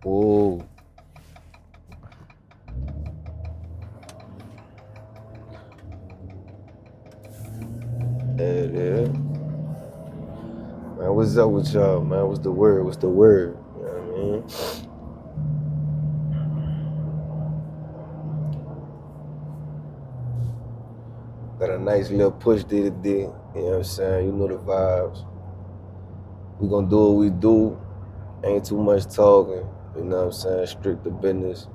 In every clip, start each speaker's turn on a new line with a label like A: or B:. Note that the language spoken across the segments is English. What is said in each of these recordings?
A: Whoa. Yeah. Man, what's up with y'all, man? What's the word? What's the word? You know what I mean? Got a nice little push day today. You know what I'm saying? You know the vibes. We gonna do what we do. Ain't too much talking. You know what I'm saying? Strict to business.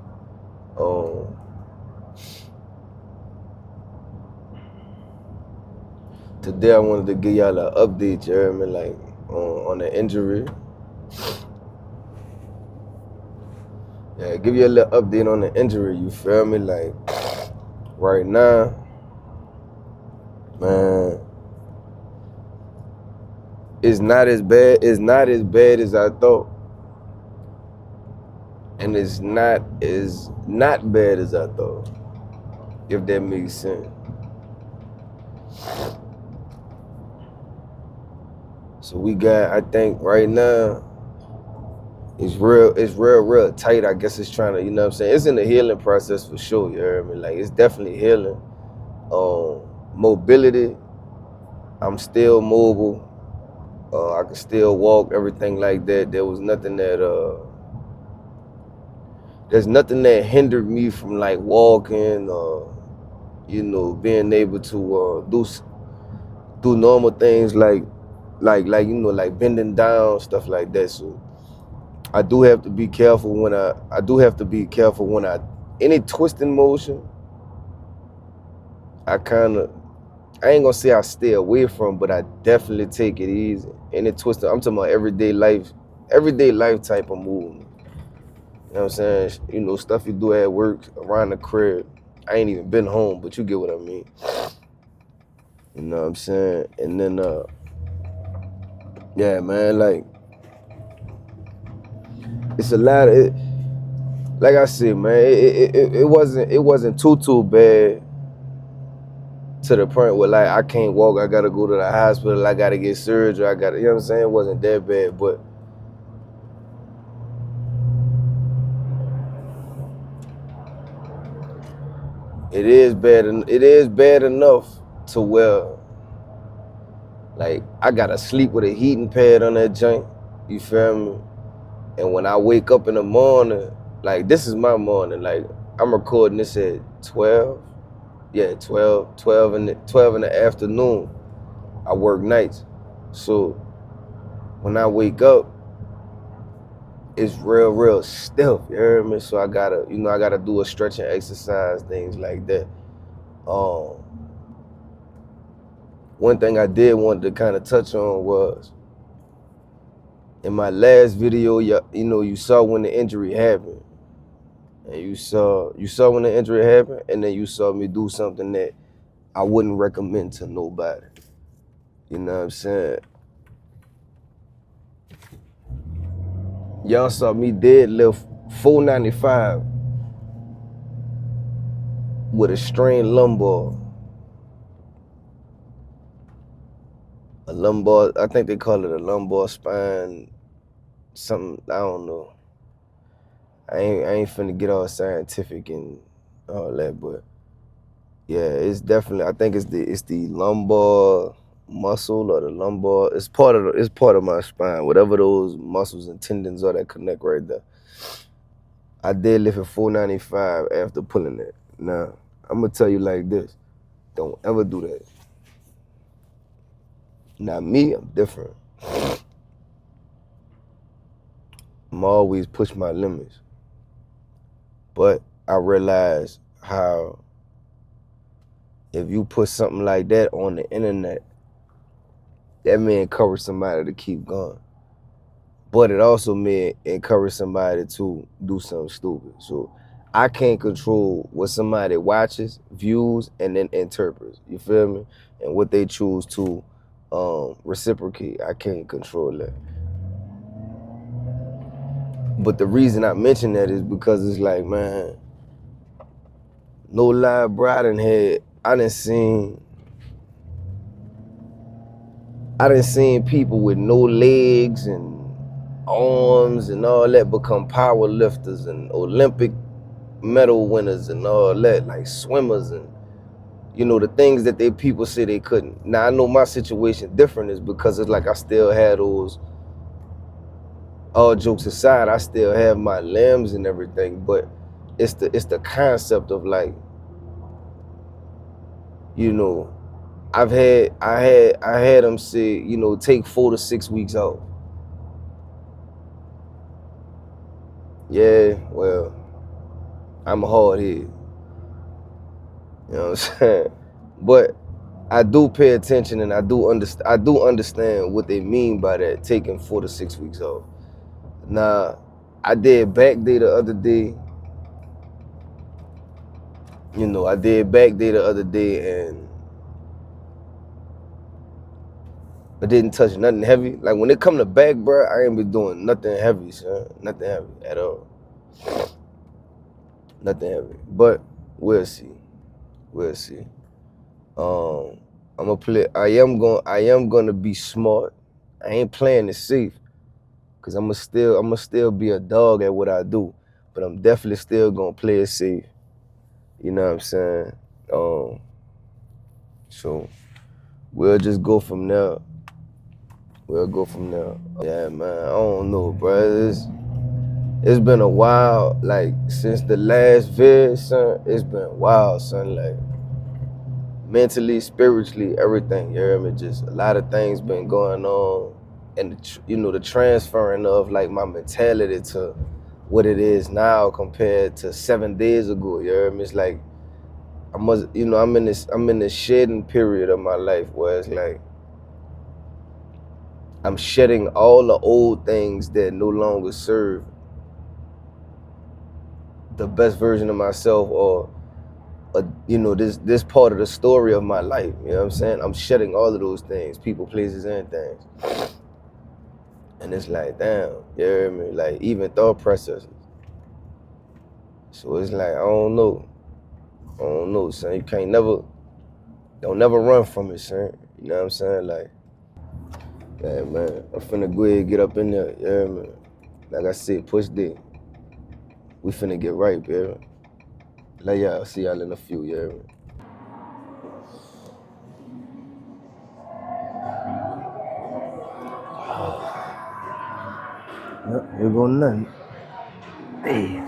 A: Today I wanted to give y'all an update, you hear me? Like on the injury. Yeah, give you a little update on the injury, you feel me? Like right now, man, it's not as bad as I thought. And it's not bad as I thought. If that makes sense. So we got, I think right now, it's real tight. I guess it's trying to, you know what I'm saying? It's in the healing process for sure, you hear me? Like it's definitely healing. Mobility, I'm still mobile. I can still walk, everything like that. There's nothing that hindered me from like walking or, you know, being able to do normal things like you know, like bending down, stuff like that. So I do have to be careful when any twisting motion, I ain't gonna say I stay away from, but I definitely take it easy. Any twisting, I'm talking about everyday life type of movement. You know what I'm saying? You know, stuff you do at work, around the crib. I ain't even been home, but you get what I mean. You know what I'm saying? And then yeah, man, like it's a lot of it. Like I said, man, it wasn't too bad to the point where like I can't walk, I gotta go to the hospital, I gotta get surgery, you know what I'm saying? It wasn't that bad, but it is bad enough to where like I gotta sleep with a heating pad on that joint. You feel me? And when I wake up in the morning, like this is my morning, like I'm recording this at 12. Yeah, 12 in the afternoon. I work nights. So when I wake up, it's real stiff, you heard me? So I gotta do a stretching exercise, things like that. One thing I did want to kind of touch on was in my last video, you know, you saw when the injury happened. And you saw when the injury happened, and then you saw me do something that I wouldn't recommend to nobody. You know what I'm saying? Y'all saw me deadlift 495 with a strained lumbar. A lumbar, I think they call it a lumbar spine, something, I don't know. I ain't finna get all scientific and all that, but yeah, it's definitely, I think it's the lumbar muscle or the lumbar. It's part of my spine, whatever those muscles and tendons are that connect right there. I deadlifted 495 after pulling it. Now, I'm gonna tell you like this: don't ever do that. Now me, I'm different. I'm always push my limits, but I realize how if you put something like that on the internet, that may encourage somebody to keep going. But it also may encourage somebody to do something stupid. So I can't control what somebody watches, views, and then interprets. You feel me? And what they choose to reciprocate. I can't control that. But the reason I mention that is because it's like, man, no lie, bro, I done seen people with no legs and arms and all that, become power lifters and Olympic medal winners and all that, like swimmers and, you know, the things that they people say they couldn't. Now I know my situation different is because it's like I still had those, all jokes aside, I still have my limbs and everything, but it's the concept of like, you know, I had them say, you know, take 4 to 6 weeks off. Yeah, well, I'm a hard head. You know what I'm saying? But I do pay attention and I do understand what they mean by that, taking 4 to 6 weeks off. Now, I did back day the other day. You know, I did back day the other day and I didn't touch nothing heavy. Like when it come to back, bro, I ain't been doing nothing heavy, son. Nothing heavy at all. Nothing heavy. But we'll see. We'll see. I am gonna be smart. I ain't playing it safe. Cause I'ma still be a dog at what I do. But I'm definitely still gonna play it safe. You know what I'm saying? So we'll just go from there. We'll go from there. Yeah, man. I don't know, bro. It's been a while, like since the last vid, son. It's been wild, son. Like mentally, spiritually, everything. You hear me? Just a lot of things been going on, and you know the transferring of like my mentality to what it is now compared to 7 days ago. You hear me? It's like I'm in this shedding period of my life where it's like I'm shedding all the old things that no longer serve the best version of myself or you know, this part of the story of my life. You know what I'm saying? I'm shedding all of those things, people, places, and things. And it's like, damn, you hear me? Like even thought processes. So it's like, I don't know, son. You don't never run from it, son. You know what I'm saying? Like, yeah, man, I'm finna go ahead and get up in there. You hear me? Like I said, push D. We finna get right, baby. Like, yeah, I'll see y'all in a few, you hear me? Yep, here go nothing. Hey.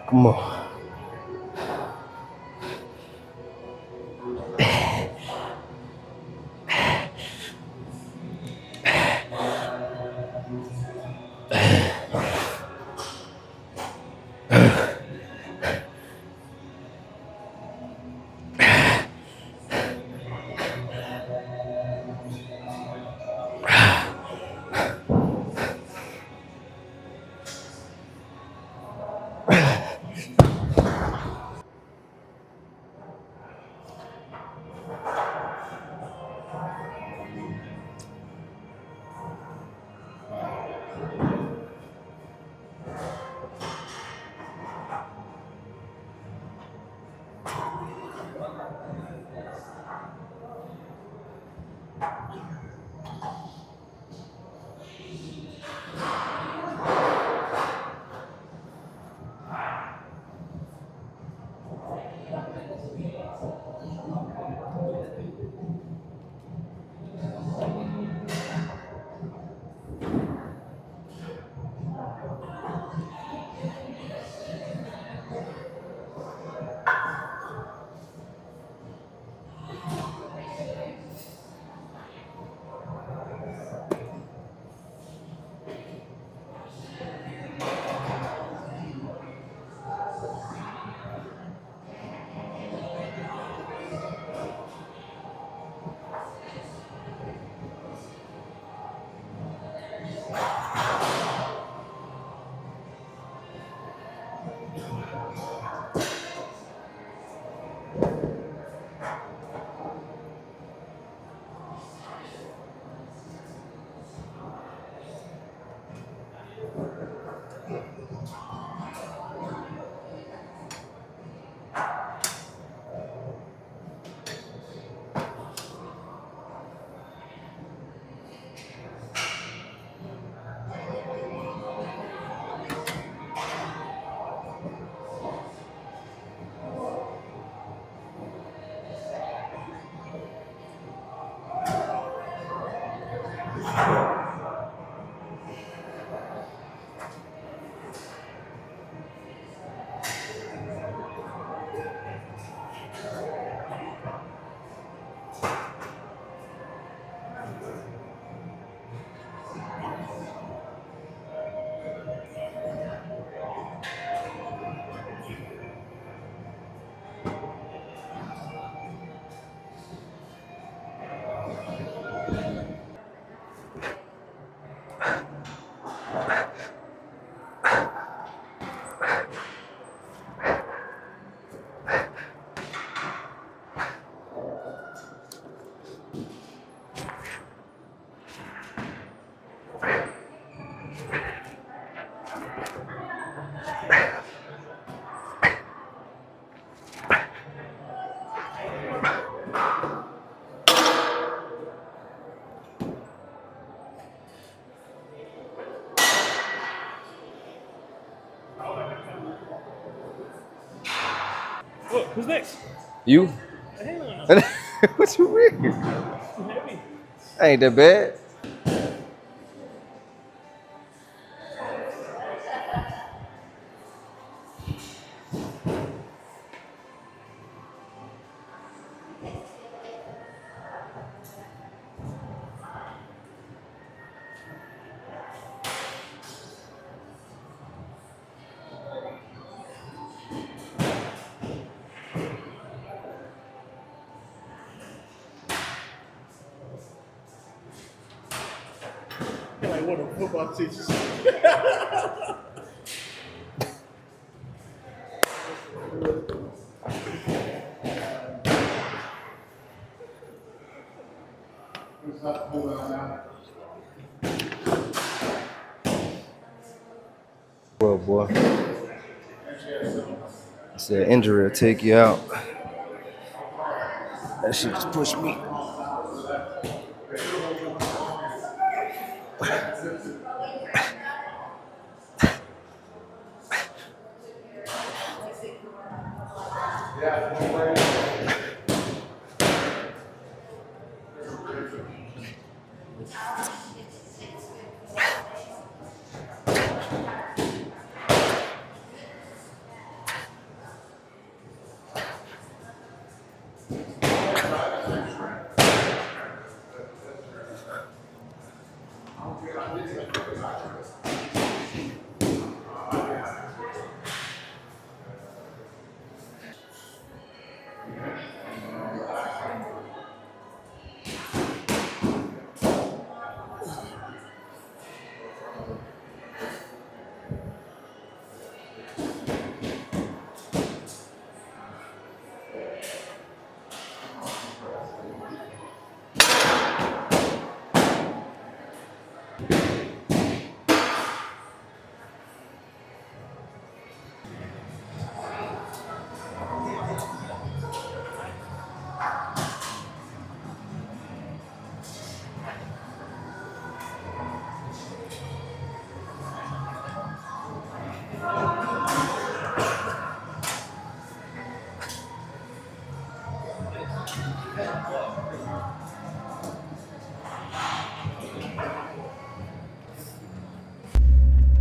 A: Come on.
B: What? Who's next?
A: You?
B: Hell no.
A: What you mean?
B: Too heavy.
A: Ain't that bad.
B: Like one of the football teachers.
A: Well, boy. It's an injury will take you out. That shit just pushed me.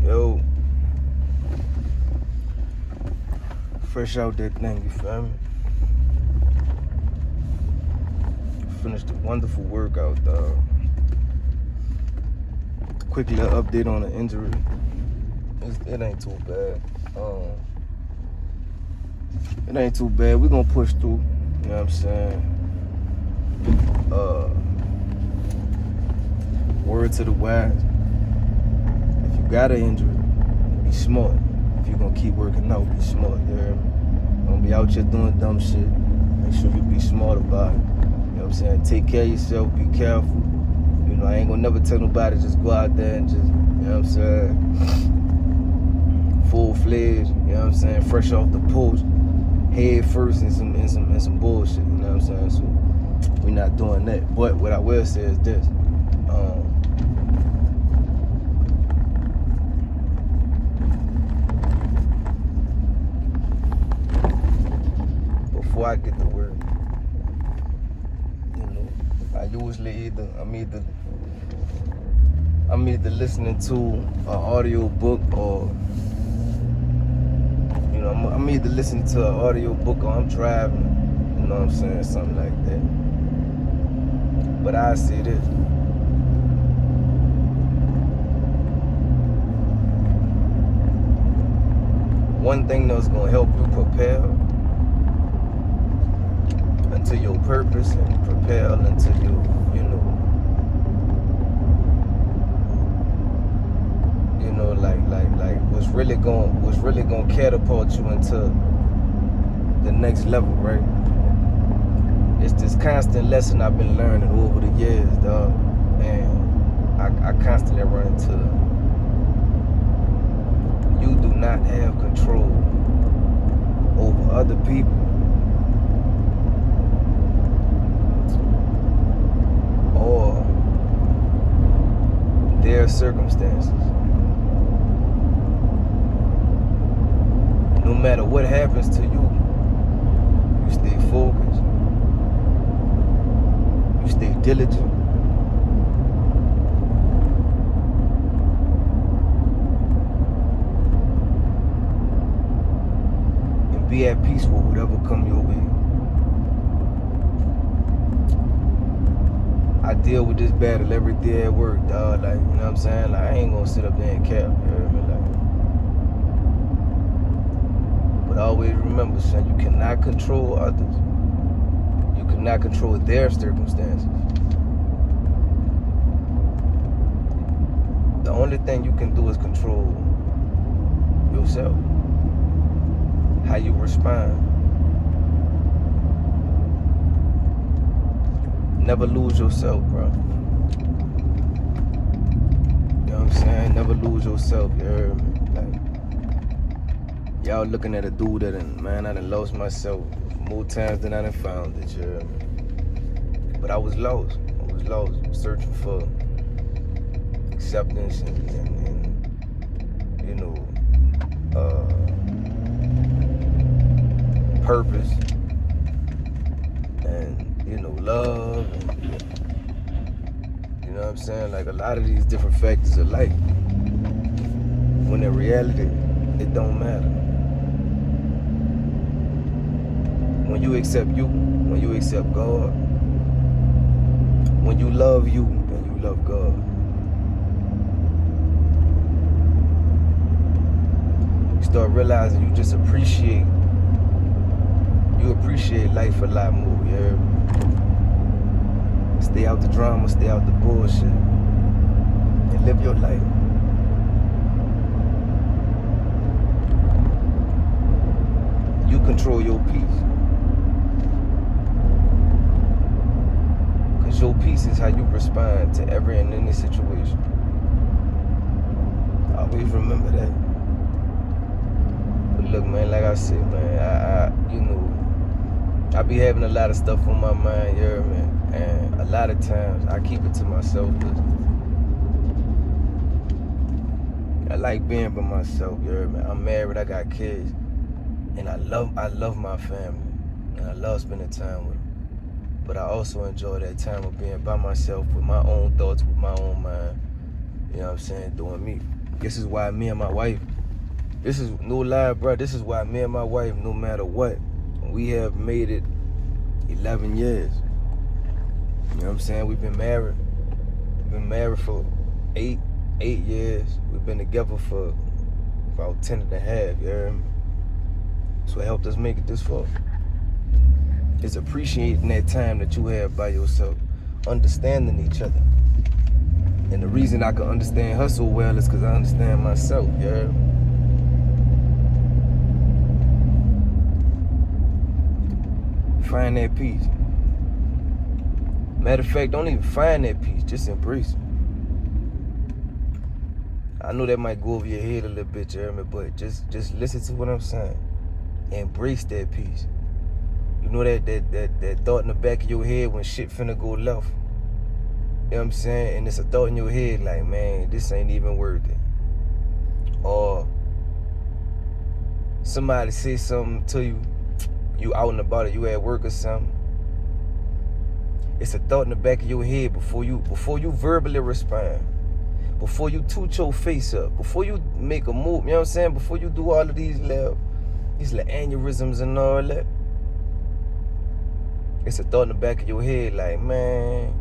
A: Yo, fresh out that thing, you feel me? Finished a wonderful workout, dog. Quick little update on the injury. It ain't too bad. It ain't too bad. We gonna push through. You know what I'm saying? Word to the wise. If you got an injury, be smart. If you're gonna keep working out, be smart. You hear me? Don't be out here doing dumb shit. Make sure you be smart about it. You know what I'm saying? Take care of yourself, be careful. You know, I ain't gonna never tell nobody just go out there and just, you know what I'm saying, full-fledged, you know what I'm saying, fresh off the post, head first in some bullshit, you know what I'm saying? So we're not doing that. But what I will say is this. Before I get to work, you know, I usually I'm either listening to an audio book or, you know, I'm either listening to an audio book or I'm driving, you know what I'm saying, something like that. But I say this. One thing that's gonna help you prepare into your purpose and prepare into your, like what's really gonna catapult you into the next level, right? It's this constant lesson I've been learning over the years, dog, and I constantly run into you do not have control over other people or their circumstances. No matter what happens to you, you stay focused, you stay diligent, and be at peace with whatever come your way. I deal with this battle every day at work, dog. Like, you know what I'm saying? Like, I ain't gonna sit up there and cap, you hear me? Like, but always remember, son, you cannot control others. You cannot control their circumstances. The only thing you can do is control yourself. How you respond. Never lose yourself, bro. You know what I'm saying? Never lose yourself, you heard me? Like, y'all looking at a dude that I done lost myself more times than I done found it, you heard me? But I was lost, searching for acceptance and you know, purpose and, you know, love and, You know what I'm saying? Like a lot of these different factors of life, when in reality, it don't matter. When you accept you, when you accept God, when you love you and you love God, you start realizing you just appreciate life a lot more, you heard me? Stay out the drama, stay out the bullshit, and live your life. You control your peace. Because your peace is how you respond to every and any situation. Always remember that. But look, man, like I said, man, I be having a lot of stuff on my mind, you heard me? And a lot of times I keep it to myself, cause I like being by myself, you heard me? I'm married, I got kids, and I love my family, and I love spending time with them. But I also enjoy that time of being by myself with my own thoughts, with my own mind, you know what I'm saying, doing me. This is why me and my wife, this is no lie, bro, this is why me and my wife, no matter what, we have made it 11 years. You know what I'm saying? We've been married. We've been married for eight years. We've been together for about 10 and a half, you heard me? So it helped us make it this far. It's appreciating that time that you have by yourself, understanding each other. And the reason I can understand her so well is because I understand myself, you heard me? Find that peace. Matter of fact, don't even find that peace, just embrace it. I know that might go over your head a little bit, you hear me, but just listen to what I'm saying. Embrace that peace. You know that thought in the back of your head when shit finna go left. You know what I'm saying? And it's a thought in your head like, man, this ain't even worth it. Or somebody say something to you, you out and about it, you at work or something. It's a thought in the back of your head before you verbally respond, before you toot your face up, before you make a move, you know what I'm saying? Before you do all of these little aneurysms and all that. It's a thought in the back of your head like, man,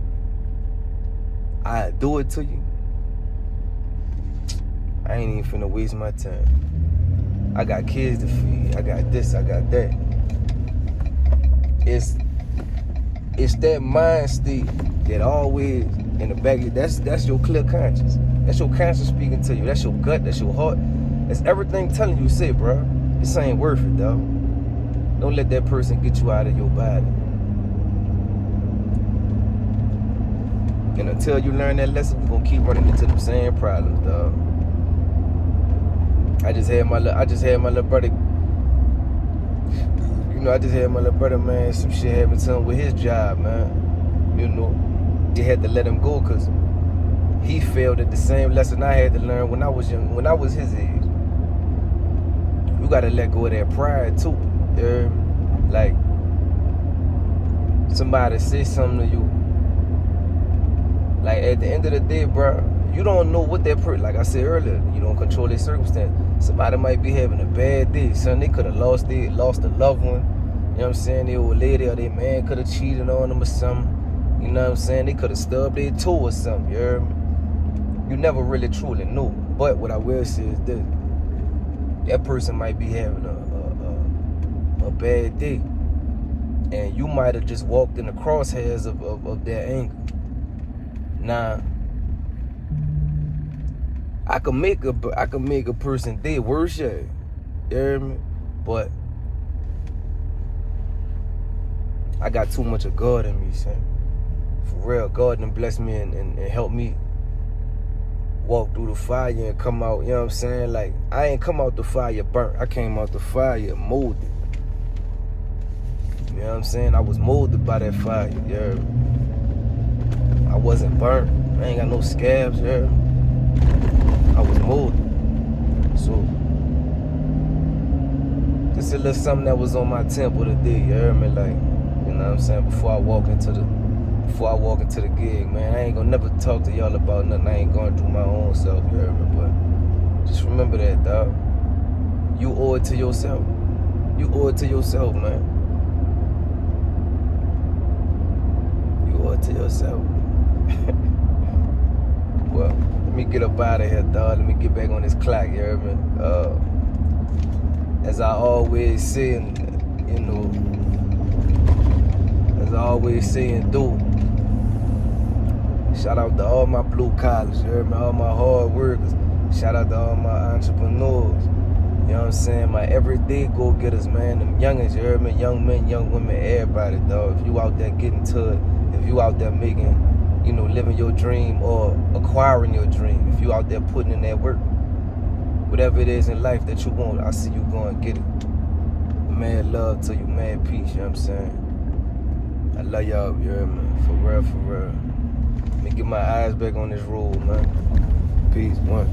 A: I do it to you. I ain't even finna waste my time. I got kids to feed. I got this, I got that. It's that mind state that always in the back of that's your clear conscience. That's your conscience speaking to you. That's your gut, that's your heart. That's everything telling you, say, bro, this ain't worth it, dog. Don't let that person get you out of your body. And until you learn that lesson, you're gonna keep running into the same problems, dog. I just had my little brother. You know, I just had my little brother, man, some shit happened to him with his job, man. You know, they had to let him go because he failed at the same lesson I had to learn when I was young, when I was his age. You gotta let go of that pride too. Like, somebody say something to you. Like, at the end of the day, bro, you don't know what that person, like I said earlier, you don't control their circumstance. Somebody might be having a bad day. Son, they could have lost a loved one. You know what I'm saying? Their old lady or their man could have cheated on them or something. You know what I'm saying? They could have stubbed their toe or something, you heard me? You never really truly know. But what I will say is this. That person might be having a bad day. And you might have just walked in the crosshairs of their anger. Now, I can make a person day worse, yeah. You hear me? But I got too much of God in me, son. For real, God done bless me and help me walk through the fire and come out, you know what I'm saying? Like, I ain't come out the fire burnt. I came out the fire molded. You know what I'm saying? I was molded by that fire, you hear me? I wasn't burnt. I ain't got no scabs, you hear me? I was molded. So, this is a little something that was on my temple today, you heard me? Like, you know what I'm saying? Before I walk into the before I walk into the gig, man. I ain't gonna never talk to y'all about nothing I ain't going through my own self, you heard me? But just remember that, dog. You owe it to yourself. You owe it to yourself, man. You owe it to yourself. Well, let me get up out of here, dog. Let me get back on this clock, you heard me? As I always say, you know, as I always say and do, shout out to all my blue collars, you heard me? All my hard workers. Shout out to all my entrepreneurs. You know what I'm saying? My everyday go-getters, man. Them youngins, you heard me? Young men, young women, everybody, dog. If you out there getting to it, if you out there making, you know, living your dream or acquiring your dream, if you out there putting in that work, whatever it is in life that you want, I see you going to get it. Mad love to you, mad peace, you know what I'm saying? I love y'all, you heard me? For real, for real. Let me get my eyes back on this road, man. Peace, one.